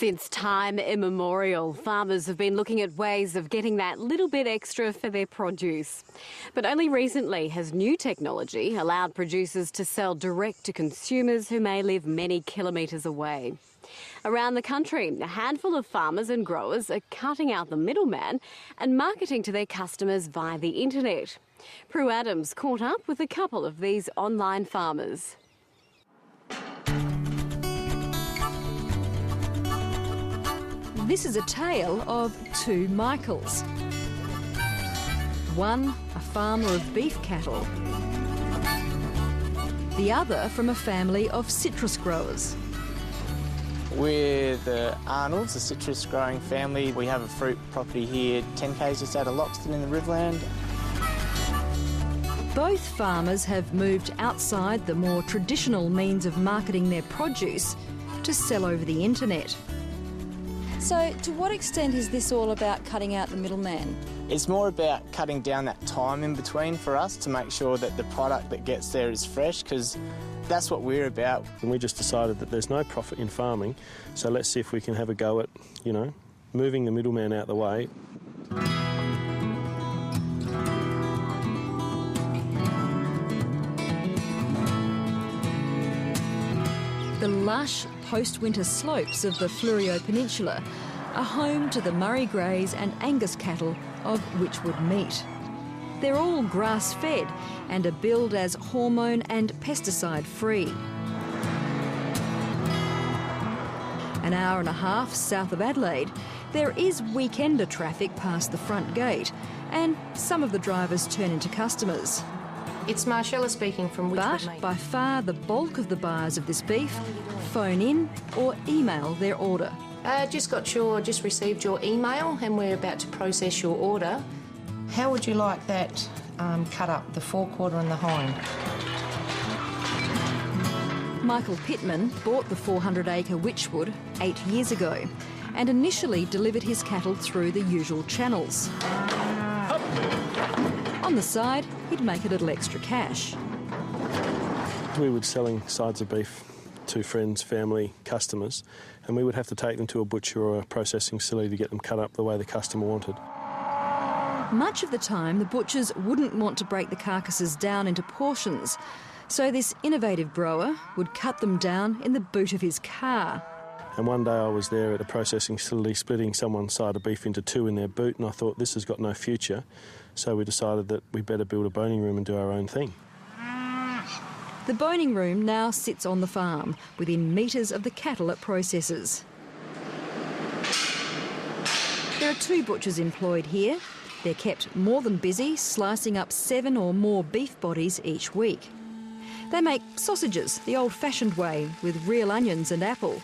Since time immemorial, farmers have been looking at ways of getting that little bit extra for their produce. But only recently has new technology allowed producers to sell direct to consumers who may live many kilometres away. Around the country, a handful of farmers and growers are cutting out the middleman and marketing to their customers via the internet. Prue Adams caught up with a couple of these online farmers. This is a tale of two Michaels. One, a farmer of beef cattle. The other from a family of citrus growers. We're the Arnolds, a citrus growing family. We have a fruit property here 10 k's just out of Loxton in the Riverland. Both farmers have moved outside the more traditional means of marketing their produce to sell over the internet. So, to what extent is this all about cutting out the middleman? It's more about cutting down that time in between for us to make sure that the product that gets there is fresh, because that's what we're about. And we just decided that there's no profit in farming, so let's see if we can have a go at, moving the middleman out the way. The lush post-winter slopes of the Fleurieu Peninsula are home to the Murray Greys and Angus cattle of Wychwood meat. They're all grass-fed and are billed as hormone and pesticide-free. An hour and a half south of Adelaide, there is weekender traffic past the front gate, and some of the drivers turn into customers. It's Marcella speaking from Wychwood But Meat. by far the bulk of the buyers of this beef phone in or email their order. Just received your email and we're about to process your order. How would you like that cut up, the forequarter and the hind? Michael Pittman bought the 400-acre Wychwood 8 years ago and initially delivered his cattle through the usual channels. On the side, he'd make a little extra cash. We were selling sides of beef to friends, family, customers, and we would have to take them to a butcher or a processing facility to get them cut up the way the customer wanted. Much of the time, the butchers wouldn't want to break the carcasses down into portions, so this innovative grower would cut them down in the boot of his car. And one day I was there at a processing facility splitting someone's side of beef into two in their boot, and I thought, this has got no future, so we decided that we better build a boning room and do our own thing. The boning room now sits on the farm, within metres of the cattle it processes. There are two butchers employed here. They're kept more than busy, slicing up 7 or more beef bodies each week. They make sausages the old-fashioned way, with real onions and apple.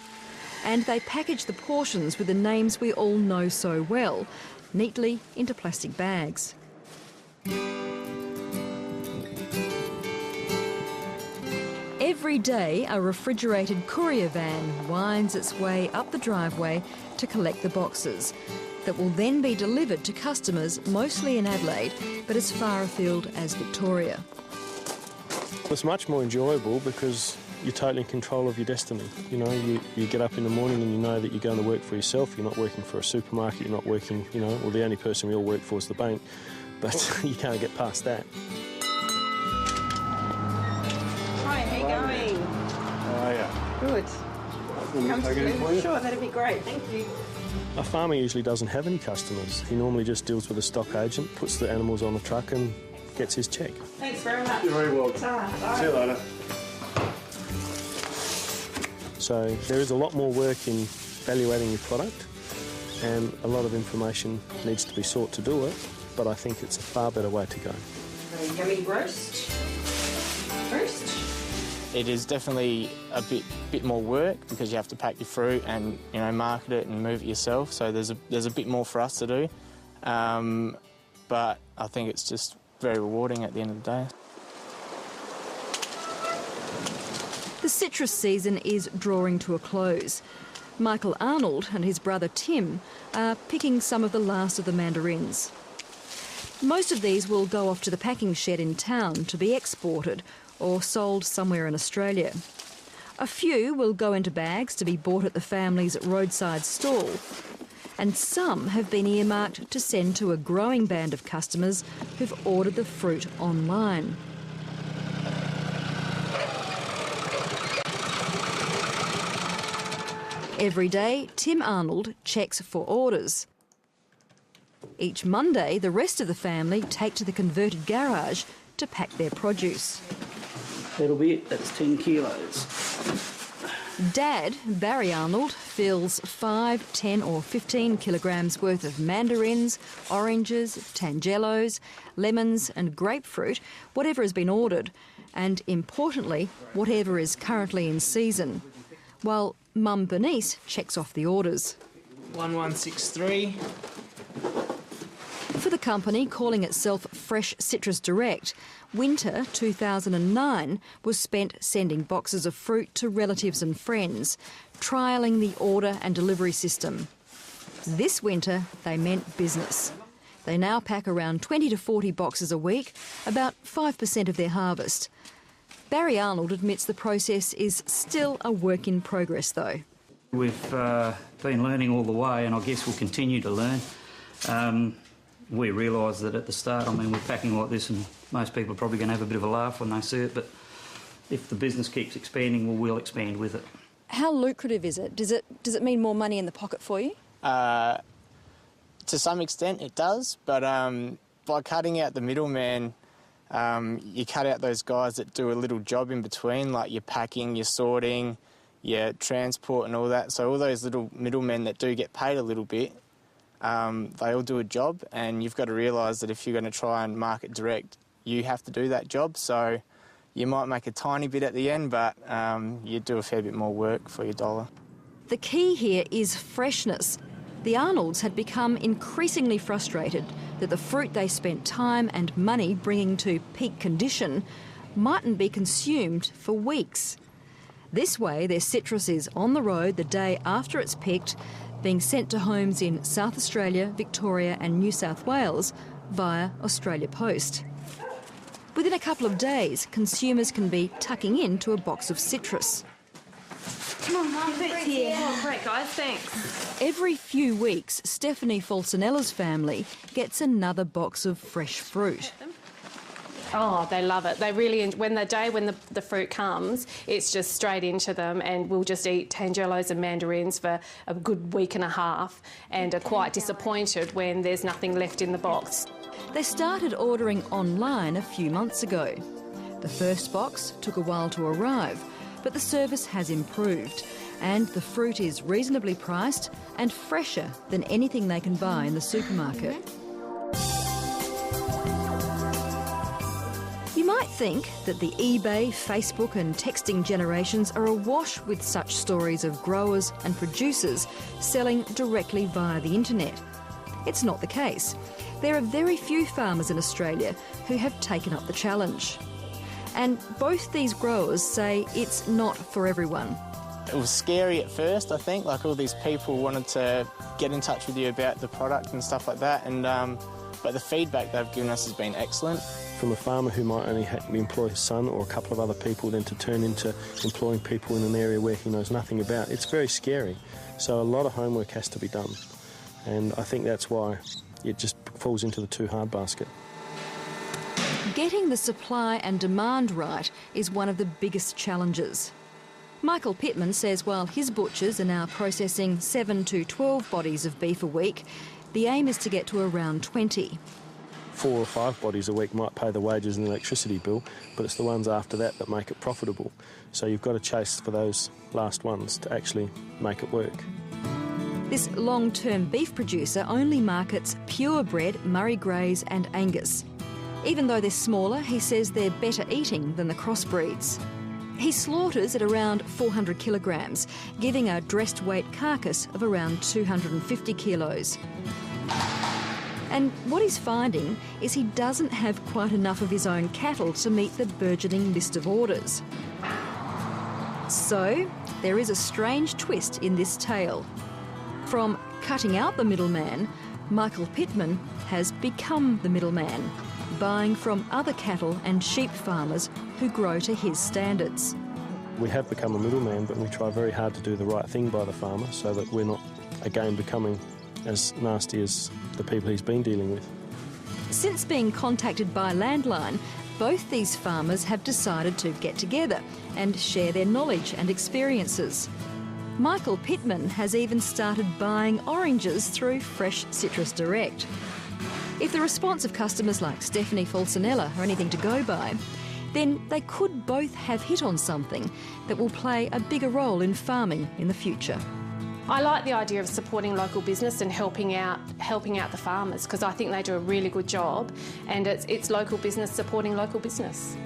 And they package the portions with the names we all know so well, neatly into plastic bags. Every day, a refrigerated courier van winds its way up the driveway to collect the boxes that will then be delivered to customers, mostly in Adelaide, but as far afield as Victoria. It's much more enjoyable because you're totally in control of your destiny. You get up in the morning and you know that you're going to work for yourself. You're not working for a supermarket, you're not working, well, the only person we all work for is the bank, but you can't get past that. Hi, how you going? How are you? Good. Come to Sure, that'd be great. Thank you. A farmer usually doesn't have any customers. He normally just deals with a stock agent, puts the animals on the truck and gets his check. Thanks very much. You're very welcome. Bye. See you later. So there is a lot more work in evaluating your product, and a lot of information needs to be sought to do it, but I think it's a far better way to go. A yummy roast first. It is definitely a bit more work because you have to pack your fruit and market it and move it yourself. So there's a bit more for us to do, but I think it's just very rewarding at the end of the day. The citrus season is drawing to a close. Michael Arnold and his brother Tim are picking some of the last of the mandarins. Most of these will go off to the packing shed in town to be exported or sold somewhere in Australia. A few will go into bags to be bought at the family's roadside stall, and some have been earmarked to send to a growing band of customers who've ordered the fruit online. Every day, Tim Arnold checks for orders. Each Monday, the rest of the family take to the converted garage to pack their produce. That'll be it, that's 10 kilos. Dad, Barry Arnold, fills 5, 10 or 15 kilograms worth of mandarins, oranges, tangelos, lemons and grapefruit, whatever has been ordered, and importantly, whatever is currently in season, while Mum Bernice checks off the orders. 1163. For the company calling itself Fresh Citrus Direct, winter 2009 was spent sending boxes of fruit to relatives and friends, trialling the order and delivery system. This winter, they meant business. They now pack around 20 to 40 boxes a week, about 5% of their harvest. Barry Arnold admits the process is still a work in progress, though. We've been learning all the way, and I guess we'll continue to learn. We realise that at the start, I mean, we're packing like this and most people are probably going to have a bit of a laugh when they see it, but if the business keeps expanding, well, we'll expand with it. How lucrative is it? Does it mean more money in the pocket for you? To some extent it does, but by cutting out the middleman, you cut out those guys that do a little job in between, like your packing, your sorting, your transport and all that. So all those little middlemen that do get paid a little bit, they all do a job, and you've got to realise that if you're going to try and market direct, you have to do that job. So you might make a tiny bit at the end, but you do a fair bit more work for your dollar. The key here is freshness. The Arnolds had become increasingly frustrated that the fruit they spent time and money bringing to peak condition mightn't be consumed for weeks. This way, their citrus is on the road the day after it's picked, being sent to homes in South Australia, Victoria and New South Wales via Australia Post. Within a couple of days, consumers can be tucking into a box of citrus. Come on, Mum, it's here. Oh, great, guys, thanks. Every few weeks, Stephanie Falcinella's family gets another box of fresh fruit. Oh, they love it. They really, when the fruit comes, it's just straight into them, and we'll just eat tangelos and mandarins for a good week and a half and are quite disappointed when there's nothing left in the box. They started ordering online a few months ago. The first box took a while to arrive, but the service has improved and the fruit is reasonably priced and fresher than anything they can buy in the supermarket. You might think that the eBay, Facebook and texting generations are awash with such stories of growers and producers selling directly via the internet. It's not the case. There are very few farmers in Australia who have taken up the challenge. And both these growers say it's not for everyone. It was scary at first, I think, like all these people wanted to get in touch with you about the product and stuff like that, and but the feedback they've given us has been excellent. From a farmer who might only employ his son or a couple of other people, then to turn into employing people in an area where he knows nothing about, it's very scary. So a lot of homework has to be done, and I think that's why it just falls into the too hard basket. Getting the supply and demand right is one of the biggest challenges. Michael Pittman says while his butchers are now processing 7 to 12 bodies of beef a week, the aim is to get to around 20. 4 or 5 bodies a week might pay the wages and the electricity bill, but it's the ones after that that make it profitable. So you've got to chase for those last ones to actually make it work. This long-term beef producer only markets purebred Murray Greys and Angus. Even though they're smaller, he says they're better eating than the crossbreeds. He slaughters at around 400 kilograms, giving a dressed weight carcass of around 250 kilos. And what he's finding is he doesn't have quite enough of his own cattle to meet the burgeoning list of orders. So there is a strange twist in this tale. From cutting out the middleman, Michael Pittman has become the middleman, buying from other cattle and sheep farmers who grow to his standards. we have become a middleman, but we try very hard to do the right thing by the farmer so that we're not, again, becoming as nasty as the people he's been dealing with. Since being contacted by landline, both these farmers have decided to get together and share their knowledge and experiences. Michael Pittman has even started buying oranges through Fresh Citrus Direct. If the response of customers like Stephanie Falcinella are anything to go by, then they could both have hit on something that will play a bigger role in farming in the future. I like the idea of supporting local business and helping out the farmers, because I think they do a really good job, and it's local business supporting local business.